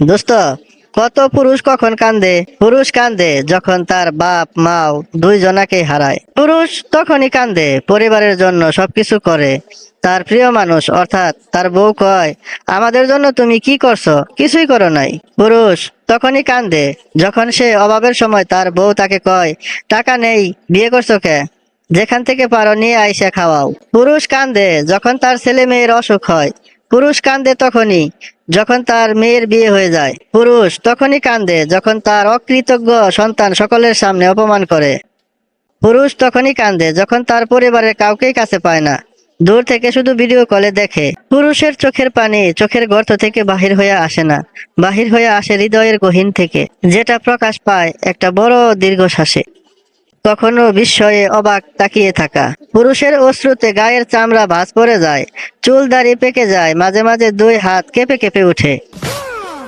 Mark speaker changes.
Speaker 1: দোস্ত, কত পুরুষ কখন কান্দে? পুরুষ কান্দে যখন তার বাপ মাও দুইজনাকে হারায়। পুরুষ তখনই কান্দে পরিবারের জন্য সবকিছু করে। তার প্রিয় মানুষ অর্থাৎ তার বউ কয়, আমাদের জন্য তুমি কি করছো? কিছুই করো নাই। পুরুষ তখনই কান্দে যখন সে অভাবের সময় তার বউ তাকে কয়, টাকা নেই, বিয়ে করছো কে? যেখান থেকে পারো নিয়ে আইসা খাওয়াও। পুরুষ কান্দে যখন তার ছেলে মেয়ের অসুখ হয়। পুরুষ কান্দে তখনই যখন তার মেয়ের বিয়ে হয়ে যায়। পুরুষ তখনই কান্দে যখন তার অকৃতজ্ঞ সন্তান সকলের সামনে অপমান করে। পুরুষ তখনই কান্দে যখন তার পরিবারের কাউকেই কাছে পায় না, দূর থেকে শুধু ভিডিও কলে দেখে। পুরুষের চোখের পানি চোখের গর্ত থেকে বাহির হয়ে আসে না, বাহির হয়ে আসে হৃদয়ের গহীন থেকে, যেটা প্রকাশ পায় একটা বড় দীর্ঘশ্বাসে। কখনো বিস্ময়ে অবাক তাকিয়ে থাকা। পুরুষের অশ্রুতে গায়ের চামড়া ভাঁজ পড়ে যায়, চুল দাড়ি পেকে যায়, মাঝে মাঝে দুই হাত কেঁপে কেঁপে ওঠে।